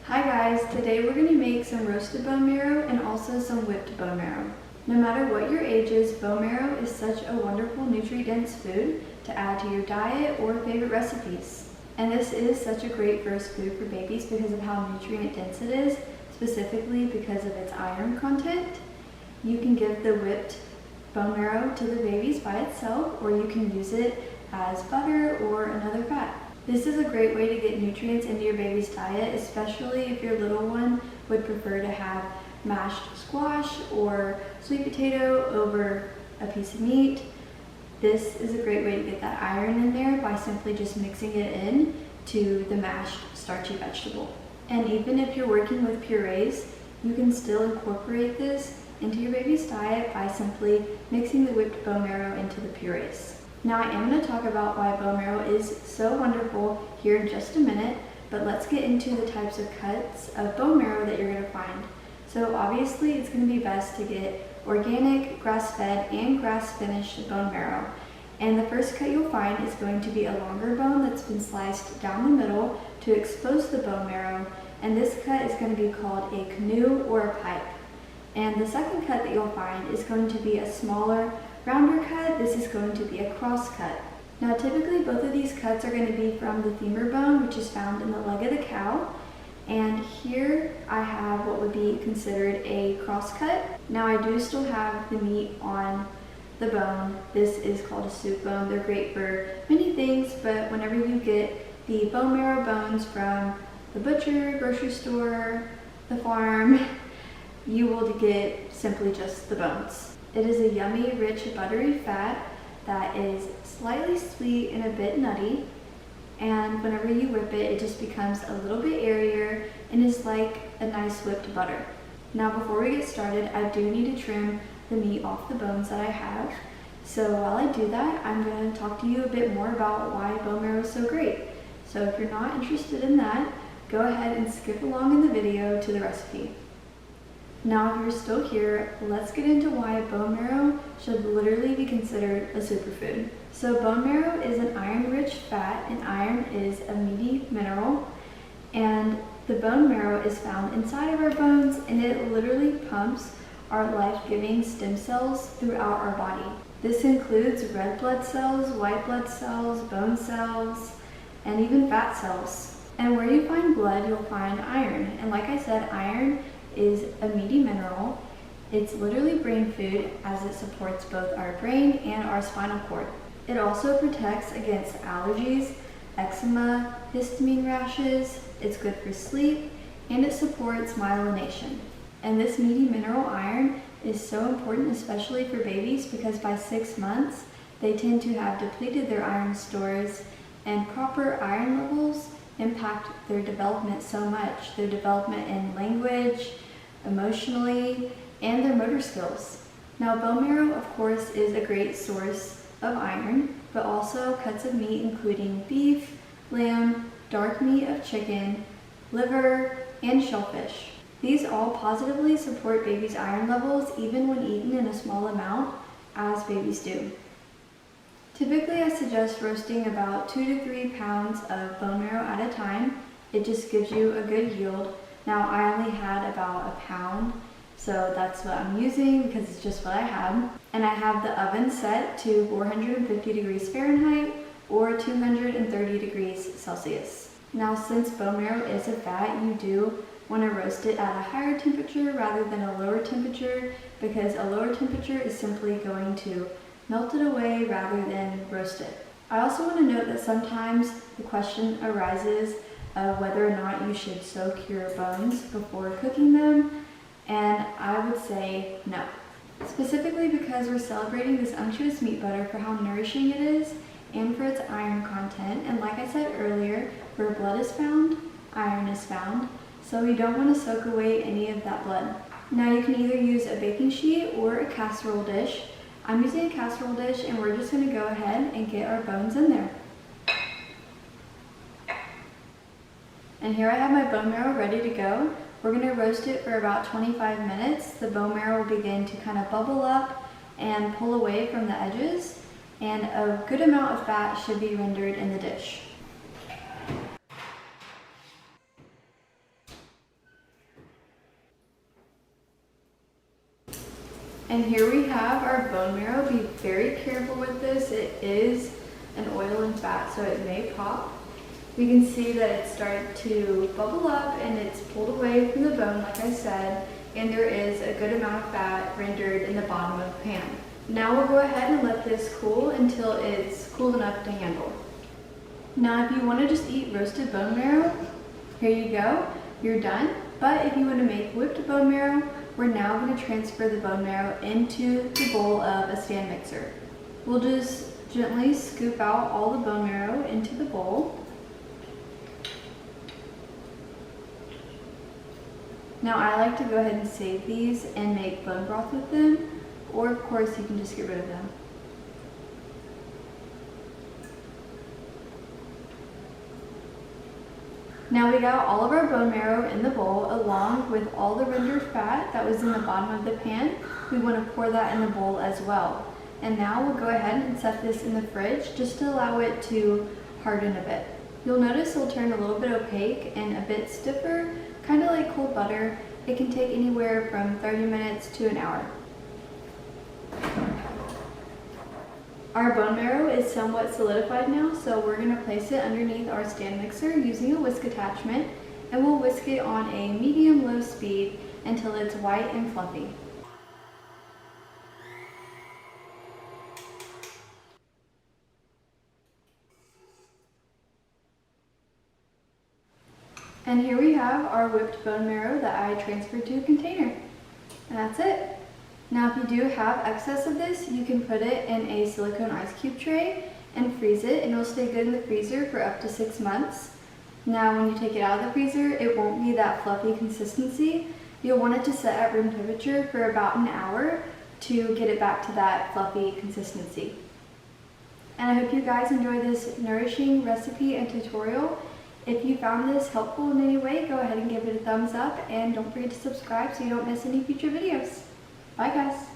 Hi guys, today we're going to make some roasted bone marrow and also some whipped bone marrow. No matter what your age is, bone marrow is such a wonderful nutrient-dense food to add to your diet or favorite recipes. And this is such a great first food for babies because of how nutrient-dense it is, specifically because of its iron content. You can give the whipped bone marrow to the babies by itself, or you can use it as butter or another fat. This is a great way to get nutrients into your baby's diet, especially if your little one would prefer to have mashed squash or sweet potato over a piece of meat. This is a great way to get that iron in there by simply just mixing it in to the mashed starchy vegetable. And even if you're working with purees, you can still incorporate this into your baby's diet by simply mixing the whipped bone marrow into the purees. Now I am going to talk about why bone marrow is so wonderful here in just a minute, but let's get into the types of cuts of bone marrow that you're going to find. So obviously it's going to be best to get organic, grass-fed, and grass-finished bone marrow. And the first cut you'll find is going to be a longer bone that's been sliced down the middle to expose the bone marrow, and this cut is going to be called a canoe or a pipe. And the second cut that you'll find is going to be a smaller, rounder cut. This is going to be a cross cut. Now typically both of these cuts are going to be from the femur bone, which is found in the leg of the cow. And here I have what would be considered a cross cut. Now I do still have the meat on the bone. This is called a soup bone. They're great for many things, but whenever you get the bone marrow bones from the butcher, grocery store, the farm, you will get simply just the bones. It is a yummy, rich, buttery fat that is slightly sweet and a bit nutty. And whenever you whip it, it just becomes a little bit airier and is like a nice whipped butter. Now before we get started, I do need to trim the meat off the bones that I have. So while I do that, I'm going to talk to you a bit more about why bone marrow is so great. So if you're not interested in that, go ahead and skip along in the video to the recipe. Now if you're still here, let's get into why bone marrow should literally be considered a superfood. So bone marrow is an iron-rich fat, and iron is a meaty mineral, and the bone marrow is found inside of our bones, and it literally pumps our life-giving stem cells throughout our body. This includes red blood cells, white blood cells, bone cells, and even fat cells. And where you find blood, you'll find iron. And like I said, iron is a meaty mineral. It's literally brain food as it supports both our brain and our spinal cord. It also protects against allergies, eczema, histamine rashes, it's good for sleep, and it supports myelination. And this meaty mineral iron is so important, especially for babies, because by 6 months they tend to have depleted their iron stores, and proper iron levels impact their development so much, their development in language, emotionally, and their motor skills. Now bone marrow, of course, is a great source of iron, but also cuts of meat including beef, lamb, dark meat of chicken, liver, and shellfish. These all positively support babies' iron levels even when eaten in a small amount, as babies do. Typically, I suggest roasting about 2 to 3 pounds of bone marrow at a time. It just gives you a good yield. Now, I only had about a pound, so that's what I'm using because it's just what I had. And I have the oven set to 450 degrees Fahrenheit or 230 degrees Celsius. Now, since bone marrow is a fat, you do want to roast it at a higher temperature rather than a lower temperature, because a lower temperature is simply going to melt it away rather than roast it. I also want to note that sometimes the question arises of whether or not you should soak your bones before cooking them, and I would say no. Specifically because we're celebrating this unctuous meat butter for how nourishing it is and for its iron content, and like I said earlier, where blood is found, iron is found, so we don't want to soak away any of that blood. Now you can either use a baking sheet or a casserole dish. I'm using a casserole dish, and we're just going to go ahead and get our bones in there. And here I have my bone marrow ready to go. We're going to roast it for about 25 minutes. The bone marrow will begin to kind of bubble up and pull away from the edges, and a good amount of fat should be rendered in the dish. And here we have our bone marrow. Be very careful with this. It is an oil and fat, so it may pop. We can see that it started to bubble up and it's pulled away from the bone, like I said, and there is a good amount of fat rendered in the bottom of the pan. Now we'll go ahead and let this cool until it's cool enough to handle. Now if you want to just eat roasted bone marrow, here you go, you're done. But if you want to make whipped bone marrow, we're now going to transfer the bone marrow into the bowl of a stand mixer. We'll just gently scoop out all the bone marrow into the bowl. Now I like to go ahead and save these and make bone broth with them, or of course you can just get rid of them. Now we got all of our bone marrow in the bowl along with all the rendered fat that was in the bottom of the pan. We want to pour that in the bowl as well. And now we'll go ahead and set this in the fridge just to allow it to harden a bit. You'll notice it'll turn a little bit opaque and a bit stiffer, kind of like cold butter. It can take anywhere from 30 minutes to an hour. Our bone marrow is somewhat solidified now, so we're going to place it underneath our stand mixer using a whisk attachment, and we'll whisk it on a medium-low speed until it's white and fluffy. And here we have our whipped bone marrow that I transferred to a container. And that's it. Now if you do have excess of this, you can put it in a silicone ice cube tray and freeze it, and it'll stay good in the freezer for up to 6 months. Now when you take it out of the freezer, it won't be that fluffy consistency. You'll want it to set at room temperature for about an hour to get it back to that fluffy consistency. And I hope you guys enjoy this nourishing recipe and tutorial. If you found this helpful in any way, go ahead and give it a thumbs up, and don't forget to subscribe so you don't miss any future videos. Bye guys!